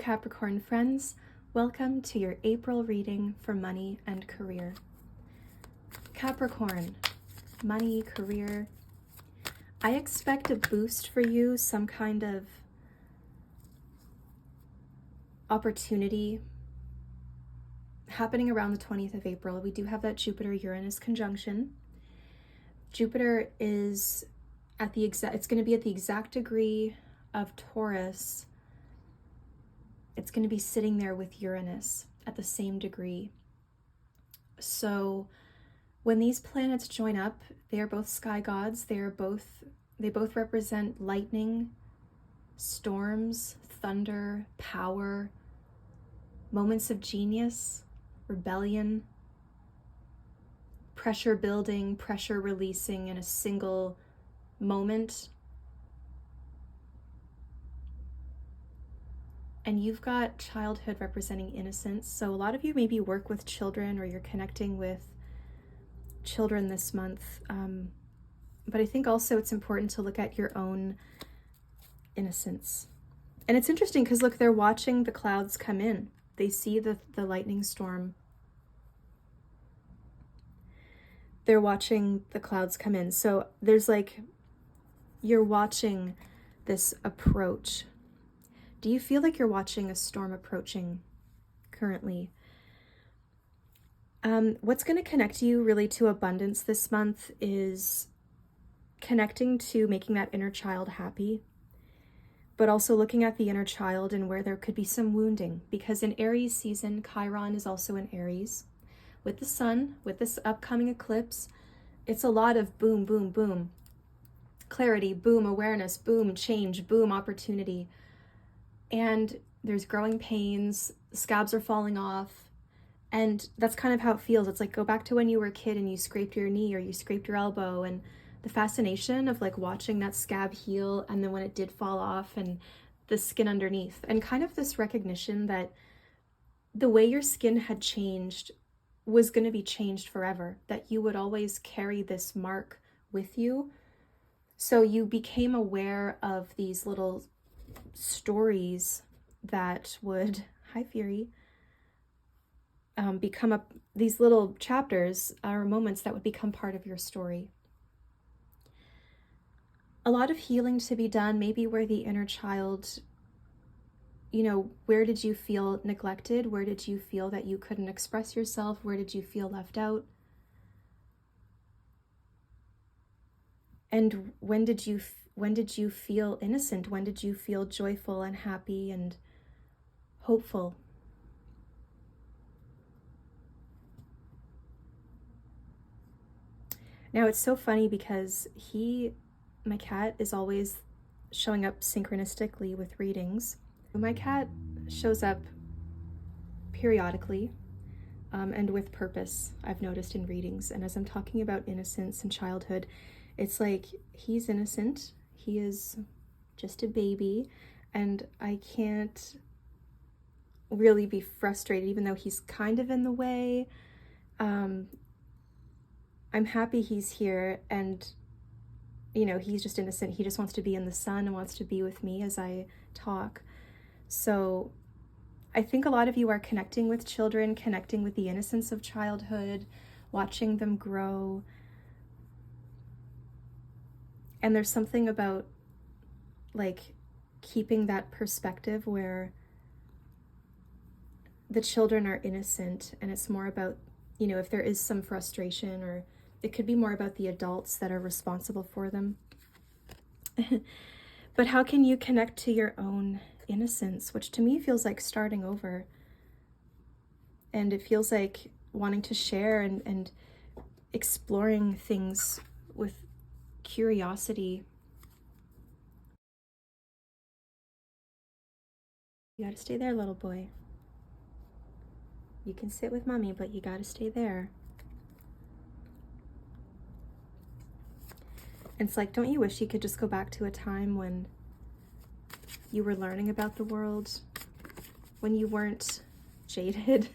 Capricorn friends, welcome to your April reading for money and career. Capricorn, money, career. I expect a boost for you, some kind of opportunity happening around the 20th of April. We do have that Jupiter-Uranus conjunction. Jupiter is at the it's going to be at the exact degree of Taurus. It's going to be sitting there with Uranus at the same degree. So when these planets join up, they are both sky gods. They both represent lightning, storms, thunder, power, moments of genius, rebellion, pressure building, pressure releasing in a single moment. And you've got childhood representing innocence. So a lot of you maybe work with children or you're connecting with children this month. But I think also it's important to look at your own innocence. And it's interesting because look, they're watching the clouds come in. They see the lightning storm. They're watching the clouds come in. So there's like, you're watching this approach. Do you feel like you're watching a storm approaching currently? What's going to connect you really to abundance this month is connecting to making that inner child happy, but also looking at the inner child and where there could be some wounding, because in Aries season, Chiron is also in Aries. With the sun, with this upcoming eclipse, it's a lot of boom, boom, boom. Clarity, boom, awareness, boom, change, boom, opportunity. And there's growing pains, scabs are falling off, and that's kind of how it feels. It's like, go back to when you were a kid and you scraped your knee or you scraped your elbow, and the fascination of like watching that scab heal, and then when it did fall off and the skin underneath, and kind of this recognition that the way your skin had changed was going to be changed forever, that you would always carry this mark with you. So you became aware of these little stories that would, hi Fury, become these little chapters or moments that would become part of your story. A lot of healing to be done, maybe where the inner child, you know, where did you feel neglected? Where did you feel that you couldn't express yourself? Where did you feel left out? And when did you feel innocent? When did you feel joyful and happy and hopeful? Now it's so funny because my cat is always showing up synchronistically with readings. My cat shows up periodically and with purpose, I've noticed in readings. And as I'm talking about innocence and childhood, it's like he's innocent. He is just a baby, and I can't really be frustrated, even though he's kind of in the way. I'm happy he's here, and you know, he's just innocent. He just wants to be in the sun and wants to be with me as I talk. So I think a lot of you are connecting with children, connecting with the innocence of childhood, watching them grow. And there's something about like keeping that perspective where the children are innocent, and it's more about, you know, if there is some frustration, or it could be more about the adults that are responsible for them. But how can you connect to your own innocence, which to me feels like starting over. And it feels like wanting to share and exploring things with curiosity. You gotta stay there, little boy. You can sit with mommy, but you gotta stay there. It's like, don't you wish you could just go back to a time when you were learning about the world, when you weren't jaded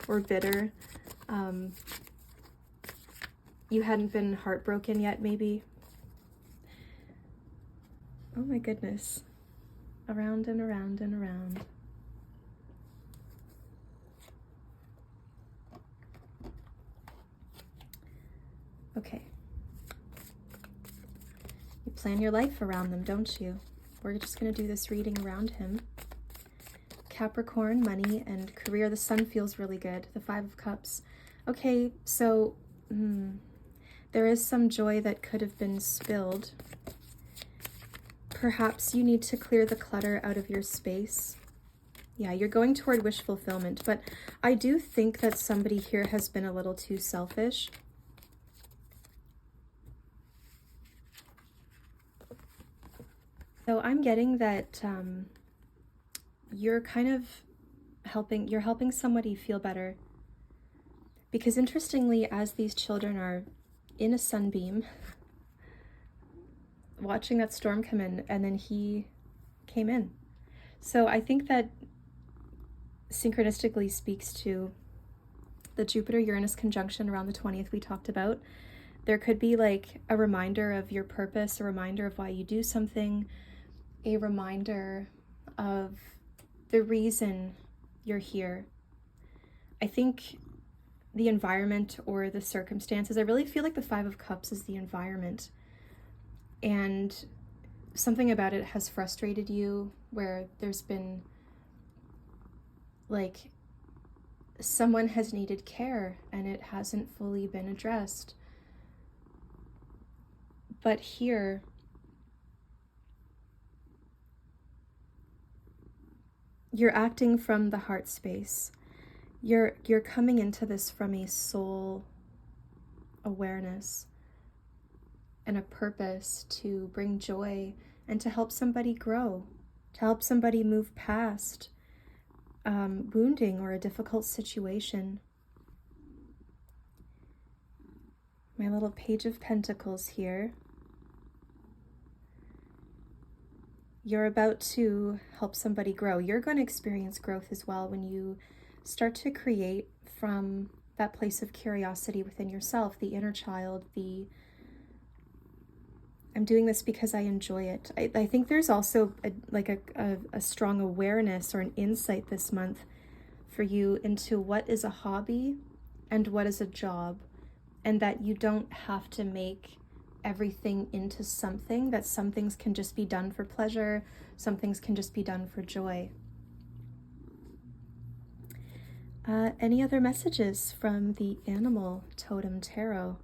or bitter? You hadn't been heartbroken yet, maybe. Oh my goodness. Around and around and around. Okay. You plan your life around them, don't you? We're just going to do this reading around him. Capricorn, money and career. The sun feels really good. The 5 of Cups. Okay, so there is some joy that could have been spilled. Perhaps you need to clear the clutter out of your space. Yeah, you're going toward wish fulfillment, but I do think that somebody here has been a little too selfish. So I'm getting that you're kind of helping somebody feel better. Because interestingly, as these children are in a sunbeam, watching that storm come in, and then he came in. So I think that synchronistically speaks to the Jupiter-Uranus conjunction around the 20th we talked about. There could be like a reminder of your purpose, a reminder of why you do something, a reminder of the reason you're here. I think the environment or the circumstances, I really feel like the 5 of Cups is the environment. And something about it has frustrated you, where there's been like someone has needed care and it hasn't fully been addressed. But here, you're acting from the heart space. You're coming into this from a soul awareness and a purpose to bring joy and to help somebody grow, to help somebody move past wounding or a difficult situation. My little Page of Pentacles here. You're about to help somebody grow. You're going to experience growth as well when you start to create from that place of curiosity within yourself, the inner child, I'm doing this because I enjoy it. I think there's also a strong awareness or an insight this month for you into what is a hobby and what is a job, and that you don't have to make everything into something, that some things can just be done for pleasure, some things can just be done for joy. Any other messages from the Animal Totem Tarot?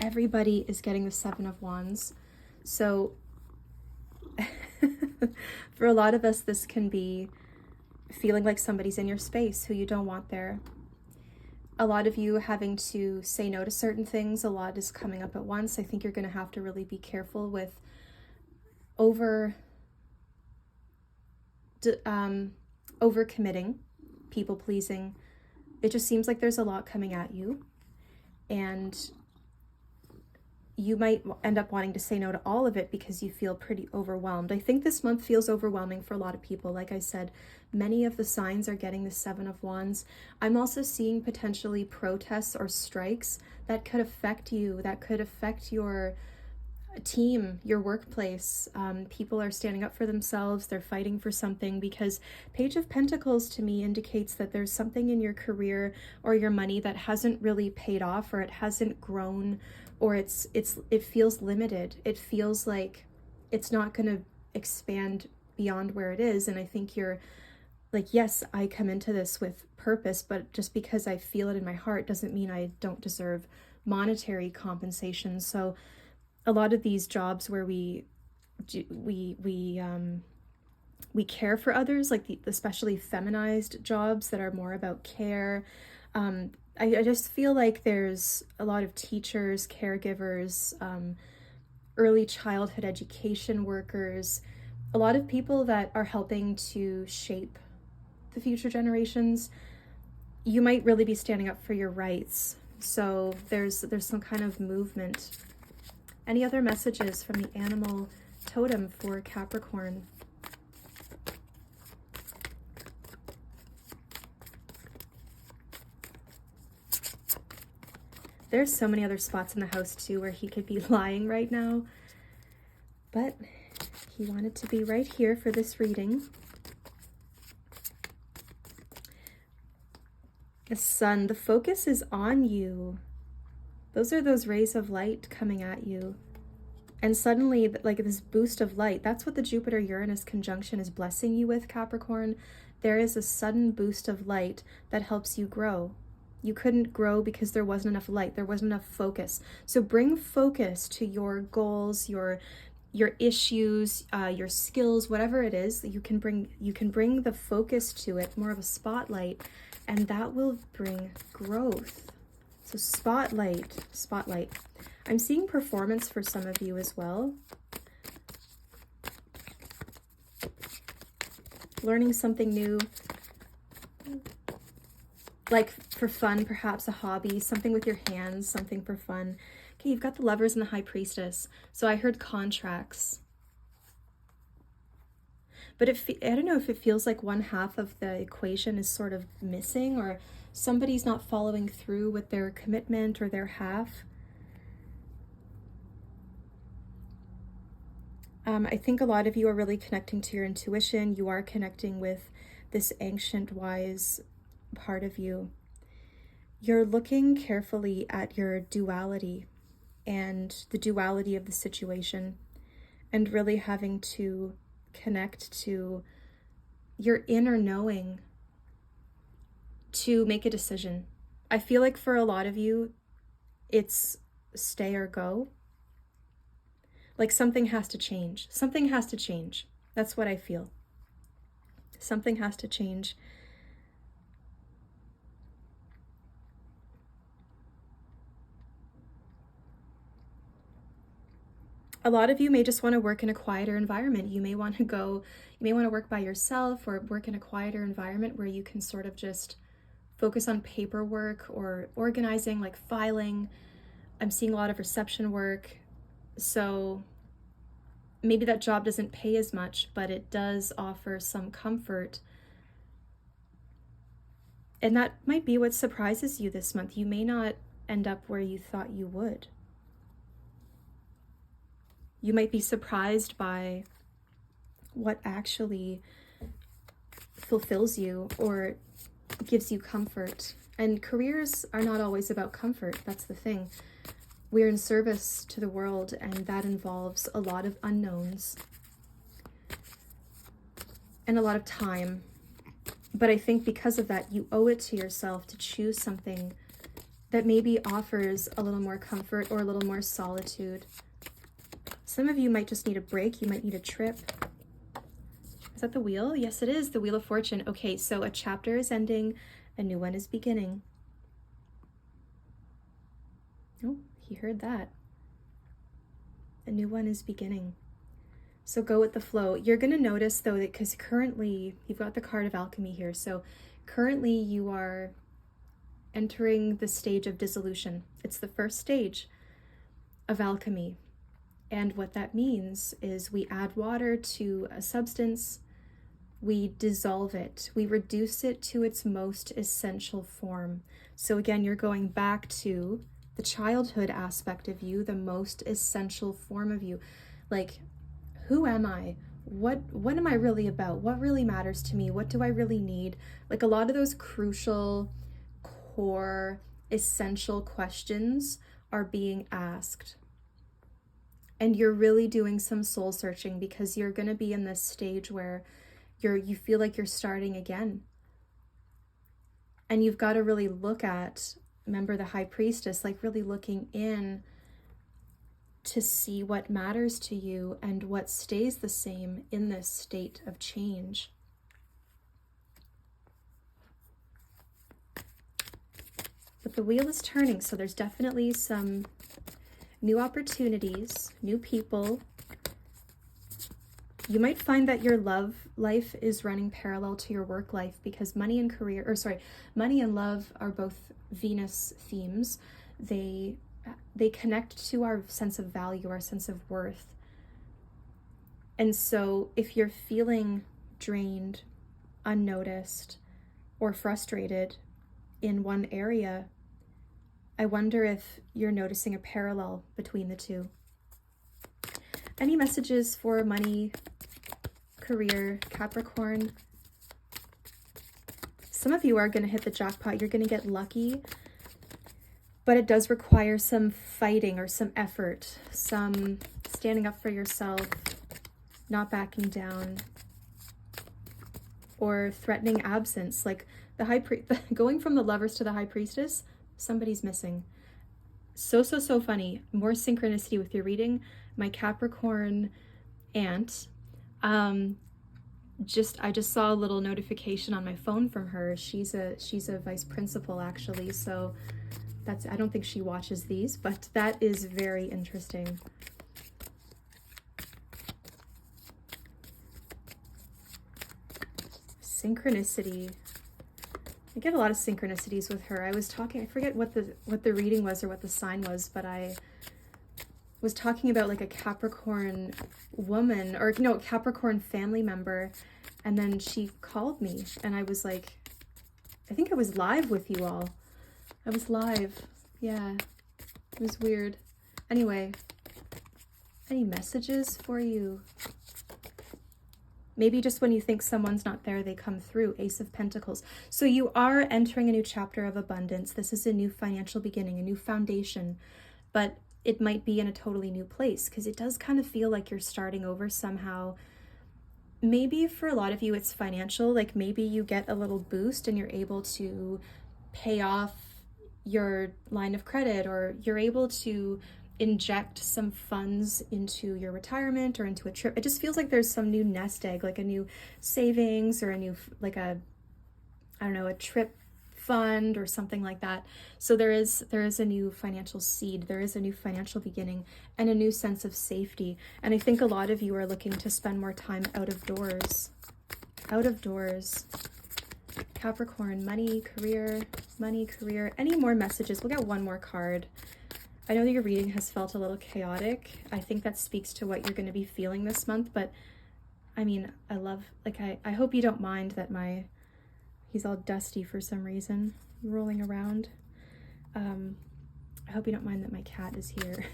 Everybody is getting the 7 of Wands. So for a lot of us, this can be feeling like somebody's in your space who you don't want there. A lot of you having to say no to certain things. A lot is coming up at once. I think you're going to have to really be careful with over-committing, people-pleasing. It just seems like there's a lot coming at you, and you might end up wanting to say no to all of it because you feel pretty overwhelmed. I think this month feels overwhelming for a lot of people. Like I said, many of the signs are getting the 7 of Wands. I'm also seeing potentially protests or strikes that could affect you, that could affect your team, your workplace. People are standing up for themselves. They're fighting for something, because Page of Pentacles to me indicates that there's something in your career or your money that hasn't really paid off, or it hasn't grown, or it feels limited. It feels like it's not going to expand beyond where it is. And I think you're like, yes, I come into this with purpose, but just because I feel it in my heart doesn't mean I don't deserve monetary compensation. So a lot of these jobs where we care for others, like especially feminized jobs that are more about care. I just feel like there's a lot of teachers, caregivers, early childhood education workers, a lot of people that are helping to shape the future generations. You might really be standing up for your rights. So there's some kind of movement. Any other messages from the Animal Totem for Capricorn? There's so many other spots in the house too where he could be lying right now, but he wanted to be right here for this reading. The sun, the focus is on you. Those are those rays of light coming at you. And suddenly, like this boost of light, that's what the Jupiter-Uranus conjunction is blessing you with, Capricorn. There is a sudden boost of light that helps you grow. You couldn't grow because there wasn't enough light, there wasn't enough focus. So bring focus to your goals, your issues, your skills, whatever it is that you can bring the focus to it, more of a spotlight, and that will bring growth. So spotlight. I'm seeing performance for some of you as well. Learning something new, like for fun, perhaps a hobby, something with your hands, something for fun. Okay, you've got the Lovers and the High Priestess. So I heard contracts. But I don't know if it feels like one half of the equation is sort of missing, or somebody's not following through with their commitment or their half. I think a lot of you are really connecting to your intuition. You are connecting with this ancient, wise part of you. You're looking carefully at your duality and the duality of the situation, and really having to connect to your inner knowing to make a decision. I feel like for a lot of you, it's stay or go. Like something has to change. Something has to change. That's what I feel. Something has to change. A lot of you may just want to work in a quieter environment. You may want to work by yourself, or work in a quieter environment where you can sort of just focus on paperwork or organizing, like filing. I'm seeing a lot of reception work. So maybe that job doesn't pay as much, but it does offer some comfort. And that might be what surprises you this month. You may not end up where you thought you would. You might be surprised by what actually fulfills you or gives you comfort. And careers are not always about comfort. That's the thing. We're in service to the world, and that involves a lot of unknowns and a lot of time. But I think because of that, you owe it to yourself to choose something that maybe offers a little more comfort or a little more solitude. Some of you might just need a break. You might need a trip. Is that the wheel? Yes, it is. The Wheel of Fortune. Okay, so a chapter is ending. A new one is beginning. Oh, he heard that. A new one is beginning. So go with the flow. You're going to notice, though, that because currently you've got the card of alchemy here. So currently you are entering the stage of dissolution. It's the first stage of alchemy. And what that means is we add water to a substance, we dissolve it, we reduce it to its most essential form. So again, you're going back to the childhood aspect of you, the most essential form of you. Like, who am I? What am I really about? What really matters to me? What do I really need? Like a lot of those crucial, core, essential questions are being asked. And you're really doing some soul searching, because you're going to be in this stage where you feel like you're starting again. And you've got to really look at, remember the High Priestess, like really looking in to see what matters to you and what stays the same in this state of change. But the wheel is turning, so there's definitely some new opportunities, new people. You might find that your love life is running parallel to your work life, because money and love are both Venus themes. They connect to our sense of value, our sense of worth. And so if you're feeling drained, unnoticed, or frustrated in one area, I wonder if you're noticing a parallel between the two. Any messages for money, career, Capricorn? some of you are going to hit the jackpot. You're going to get lucky, but it does require some fighting or some effort, some standing up for yourself, not backing down, or threatening absence. Like going from the Lovers to the High Priestess, somebody's missing. So funny. More synchronicity with your reading. My Capricorn aunt, I just saw a little notification on my phone from her. She's a vice principal, actually, so I don't think she watches these, but that is very interesting. Synchronicity. I get a lot of synchronicities with her. I forget what the reading was or what the sign was, but I was talking about like a Capricorn woman, or no, a Capricorn family member, and then she called me and I was like, I think I was live with you all. I was live. Yeah, it was weird. Anyway, any messages for you? Maybe just when you think someone's not there, they come through. Ace of Pentacles. So you are entering a new chapter of abundance. This is a new financial beginning, a new foundation, but it might be in a totally new place, because it does kind of feel like you're starting over somehow. Maybe for a lot of you, it's financial. Like maybe you get a little boost and you're able to pay off your line of credit, or you're able to inject some funds into your retirement or into a trip. It just feels like there's some new nest egg, like a new savings or a new, like a trip fund or something like that. So there is a new financial seed, there is a new financial beginning, and a new sense of safety. And I think a lot of you are looking to spend more time out of doors. Capricorn, money, career. Any more messages? We'll get one more card. I know that your reading has felt a little chaotic. I think that speaks to what you're going to be feeling this month, but I mean, I hope you don't mind that he's all dusty for some reason, rolling around. I hope you don't mind that my cat is here.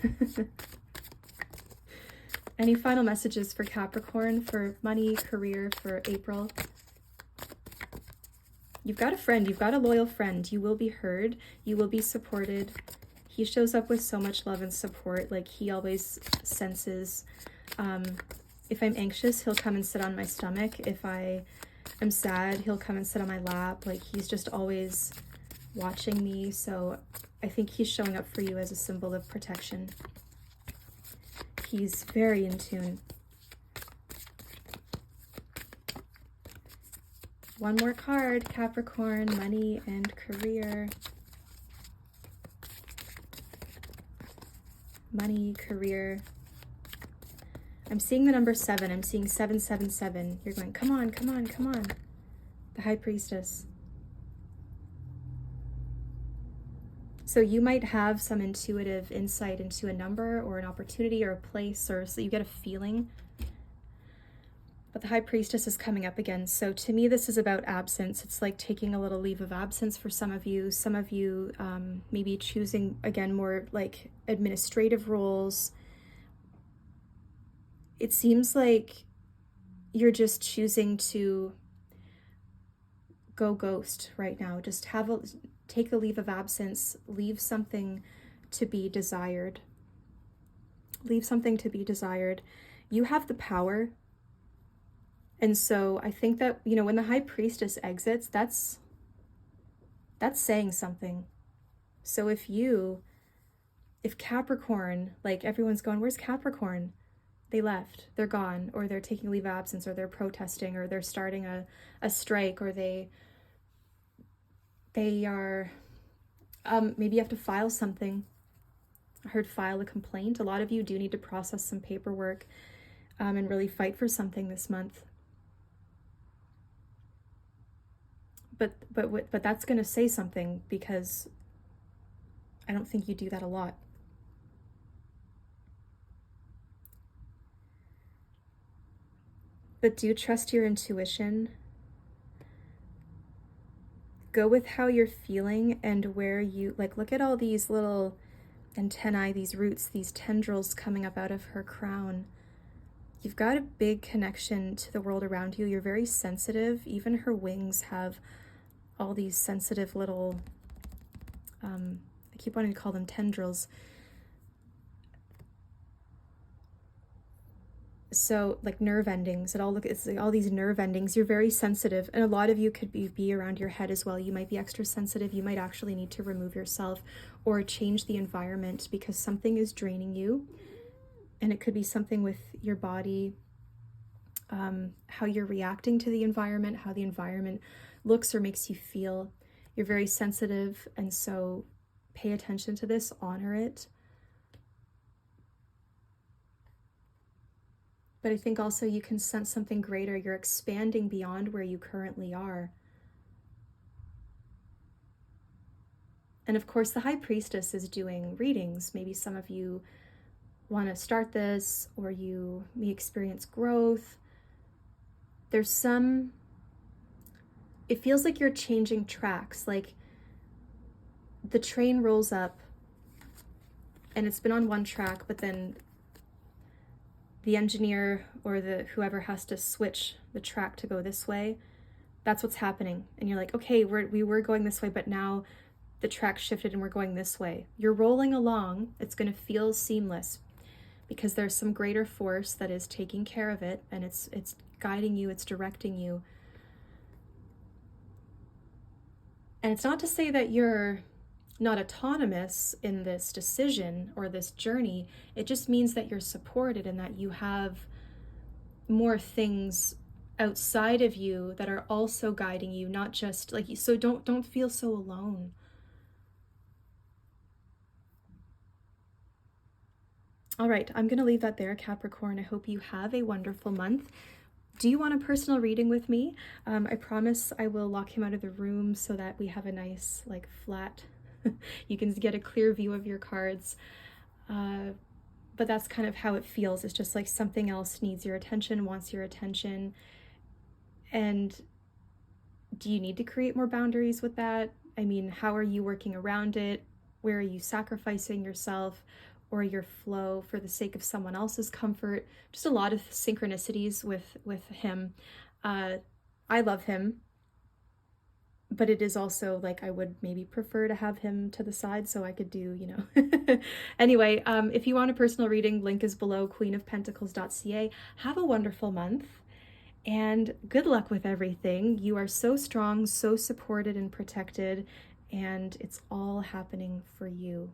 Any final messages for Capricorn, for money, career, for April? You've got a friend, you've got a loyal friend. You will be heard, you will be supported. He shows up with so much love and support. Like he always senses, if I'm anxious, he'll come and sit on my stomach. If I am sad, he'll come and sit on my lap. Like he's just always watching me. So I think he's showing up for you as a symbol of protection. He's very in tune. One more card, Capricorn, money and career. Money, career. I'm seeing the number 7. I'm seeing 777. You're going, come on. The High Priestess. So you might have some intuitive insight into a number or an opportunity or a place, or so you get a feeling. But the High Priestess is coming up again. So to me, this is about absence. It's like taking a little leave of absence for some of you. Some of you maybe choosing, again, more like administrative roles. It seems like you're just choosing to go ghost right now. Just take a leave of absence. Leave something to be desired. Leave something to be desired. You have the power. And so I think that, when the High Priestess exits, that's saying something. So if Capricorn, like everyone's going, where's Capricorn? They left, they're gone, or they're taking leave of absence, or they're protesting, or they're starting a strike, or they are, maybe you have to file something. I heard file a complaint. A lot of you do need to process some paperwork and really fight for something this month. But that's going to say something, because I don't think you do that a lot. But do trust your intuition. Go with how you're feeling and where you, look at all these little antennae, these roots, these tendrils coming up out of her crown. You've got a big connection to the world around you. You're very sensitive. Even her wings have all these sensitive little, I keep wanting to call them tendrils. So like nerve endings, it's like all these nerve endings. You're very sensitive, and a lot of you could be around your head as well. You might be extra sensitive. You might actually need to remove yourself or change the environment because something is draining you. And it could be something with your body, how you're reacting to the environment, how the environment looks or makes you feel. You're very sensitive, and so pay attention to this, honor it. But I think also you can sense something greater. You're expanding beyond where you currently are. And of course, the High Priestess is doing readings. Maybe some of you want to start this, or you may experience growth. There's some, it feels like you're changing tracks. Like the train rolls up and it's been on one track, but then the engineer or whoever has to switch the track to go this way. That's what's happening. And you're like, okay, we were going this way, but now the track shifted and we're going this way. You're rolling along. It's going to feel seamless because there's some greater force that is taking care of it, and it's guiding you, it's directing you. And it's not to say that you're not autonomous in this decision or this journey. It just means that you're supported and that you have more things outside of you that are also guiding you, not just like you. So don't feel so alone. All right, I'm going to leave that there, Capricorn. I hope you have a wonderful month. Do you want a personal reading with me? I promise I will lock him out of the room so that we have a nice, like, flat, you can get a clear view of your cards. But that's kind of how it feels. It's just like something else needs your attention, wants your attention. And do you need to create more boundaries with that? I mean, how are you working around it? Where are you sacrificing yourself or your flow for the sake of someone else's comfort? Just a lot of synchronicities with him. I love him, but it is also like I would maybe prefer to have him to the side so I could do, you know. Anyway, if you want a personal reading, link is below, queenofpentacles.ca. Have a wonderful month and good luck with everything. You are so strong, so supported and protected, and it's all happening for you.